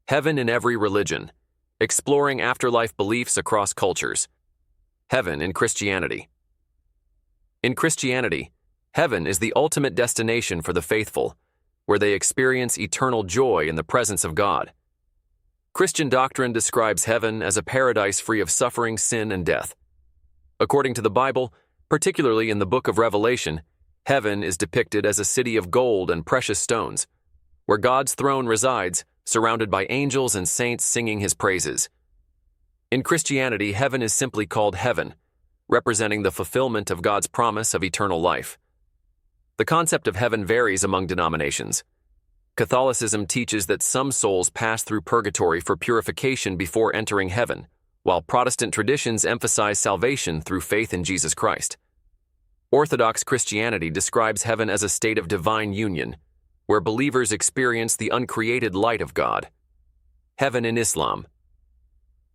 Heaven in every religion. Exploring afterlife beliefs across cultures. Heaven in Christianity. In Christianity, heaven is the ultimate destination for the faithful, where they experience eternal joy in the presence of God. Christian doctrine describes heaven as a paradise free of suffering, sin, and death. According to the Bible, particularly in the book of Revelation, heaven is depicted as a city of gold and precious stones, where God's throne resides, surrounded by angels and saints singing his praises. In Christianity, heaven is simply called heaven, representing the fulfillment of God's promise of eternal life. The concept of heaven varies among denominations. Catholicism teaches that some souls pass through purgatory for purification before entering heaven, while Protestant traditions emphasize salvation through faith in Jesus Christ. Orthodox Christianity describes heaven as a state of divine union, where believers experience the uncreated light of God. Heaven in Islam.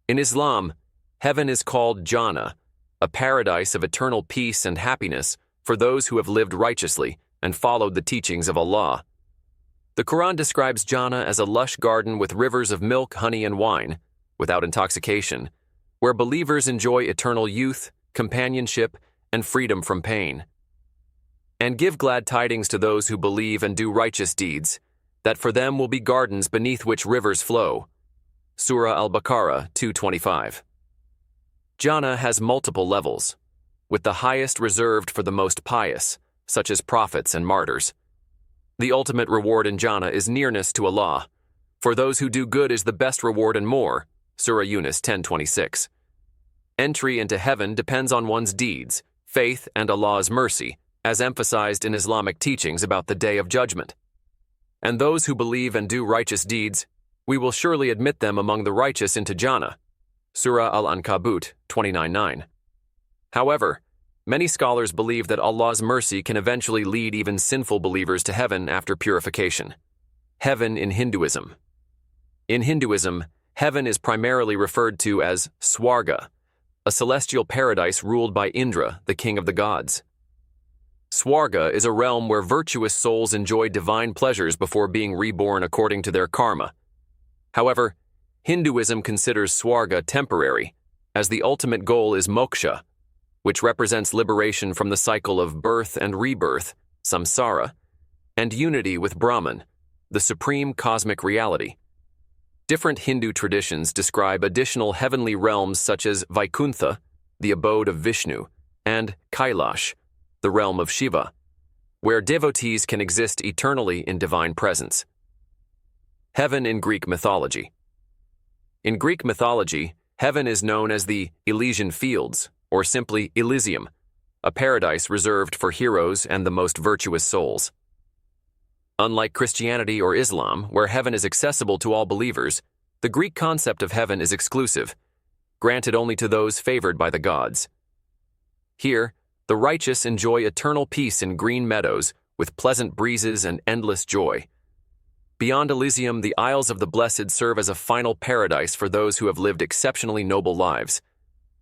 In Islam, heaven is called Jannah, a paradise of eternal peace and happiness for those who have lived righteously and followed the teachings of Allah. The Quran describes Jannah as a lush garden with rivers of milk, honey, and wine, without intoxication, where believers enjoy eternal youth, companionship, and freedom from pain. And give glad tidings to those who believe and do righteous deeds, that for them will be gardens beneath which rivers flow. Surah Al-Baqarah 225. Jannah has multiple levels, with the highest reserved for the most pious, such as prophets and martyrs. The ultimate reward in Jannah is nearness to Allah. For those who do good is the best reward and more. Surah Yunus 10:26. Entry into heaven depends on one's deeds, faith, and Allah's mercy, as emphasized in Islamic teachings about the Day of Judgment. And those who believe and do righteous deeds, we will surely admit them among the righteous into Jannah. Surah Al-Ankabut 29:9. However, many scholars believe that Allah's mercy can eventually lead even sinful believers to heaven after purification. Heaven in Hinduism. In Hinduism, heaven is primarily referred to as Swarga, a celestial paradise ruled by Indra, the king of the gods. Swarga is a realm where virtuous souls enjoy divine pleasures before being reborn according to their karma. However, Hinduism considers Swarga temporary, as the ultimate goal is moksha, which represents liberation from the cycle of birth and rebirth, samsara, and unity with Brahman, the supreme cosmic reality. Different Hindu traditions describe additional heavenly realms such as Vaikuntha, the abode of Vishnu, and Kailash, the realm of Shiva, where devotees can exist eternally in divine presence. Heaven in Greek mythology. In Greek mythology, heaven is known as the Elysian Fields, or simply Elysium, a paradise reserved for heroes and the most virtuous souls. Unlike Christianity or Islam, where heaven is accessible to all believers, the Greek concept of heaven is exclusive, granted only to those favored by the gods. Here, the righteous enjoy eternal peace in green meadows with pleasant breezes and endless joy. Beyond Elysium, the Isles of the Blessed serve as a final paradise for those who have lived exceptionally noble lives.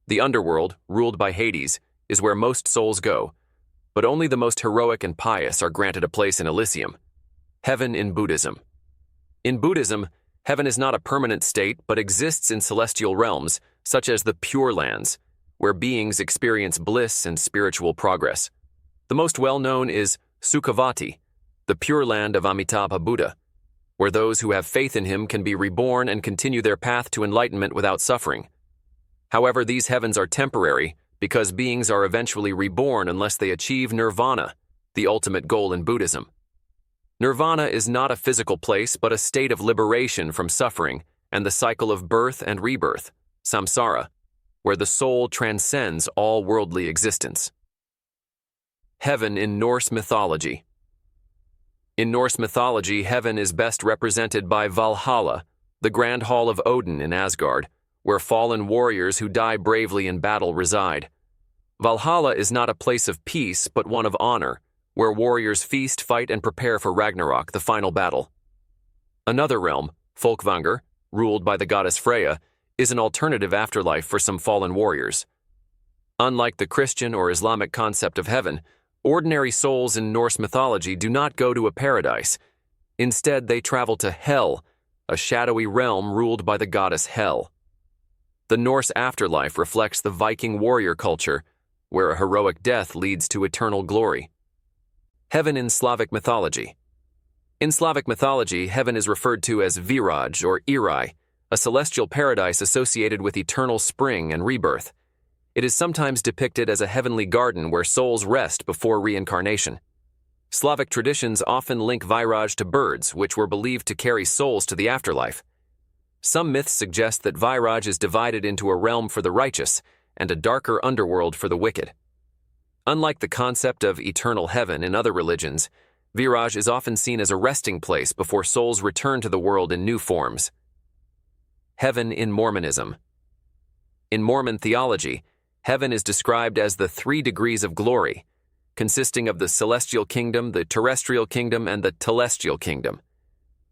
The underworld, ruled by Hades, is where most souls go, but only the most heroic and pious are granted a place in Elysium. Heaven in Buddhism. In Buddhism, heaven is not a permanent state but exists in celestial realms, such as the Pure Lands, where beings experience bliss and spiritual progress. The most well-known is Sukhavati, the Pure Land of Amitabha Buddha, where those who have faith in him can be reborn and continue their path to enlightenment without suffering. However, these heavens are temporary because beings are eventually reborn unless they achieve Nirvana, the ultimate goal in Buddhism. Nirvana is not a physical place but a state of liberation from suffering and the cycle of birth and rebirth, samsara, where the soul transcends all worldly existence. Heaven in Norse mythology. In Norse mythology, heaven is best represented by Valhalla, the grand hall of Odin in Asgard, where fallen warriors who die bravely in battle reside. Valhalla is not a place of peace, but one of honor, where warriors feast, fight, and prepare for Ragnarok, the final battle. Another realm, Folkvangr, ruled by the goddess Freya, is an alternative afterlife for some fallen warriors. Unlike the Christian or Islamic concept of heaven, ordinary souls in Norse mythology do not go to a paradise. Instead, they travel to hell, a shadowy realm ruled by the goddess Hel. The Norse afterlife reflects the Viking warrior culture, where a heroic death leads to eternal glory. Heaven in Slavic mythology. In Slavic mythology, heaven is referred to as Viraj or Irai, a celestial paradise associated with eternal spring and rebirth. It is sometimes depicted as a heavenly garden where souls rest before reincarnation. Slavic traditions often link Viraj to birds, which were believed to carry souls to the afterlife. Some myths suggest that Viraj is divided into a realm for the righteous and a darker underworld for the wicked. Unlike the concept of eternal heaven in other religions, Viraj is often seen as a resting place before souls return to the world in new forms. Heaven in Mormonism. In Mormon theology, heaven is described as the 3 degrees of glory, consisting of the celestial kingdom, the terrestrial kingdom, and the telestial kingdom.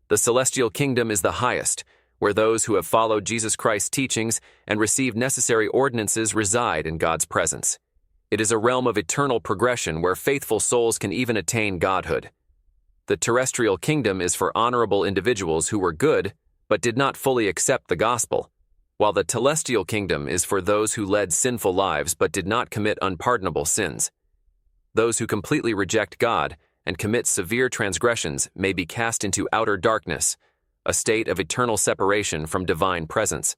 The celestial kingdom is the highest, where those who have followed Jesus Christ's teachings and received necessary ordinances reside in God's presence. It is a realm of eternal progression where faithful souls can even attain godhood. The terrestrial kingdom is for honorable individuals who were good but did not fully accept the gospel, while the telestial kingdom is for those who led sinful lives but did not commit unpardonable sins. Those who completely reject God and commit severe transgressions may be cast into outer darkness, a state of eternal separation from divine presence.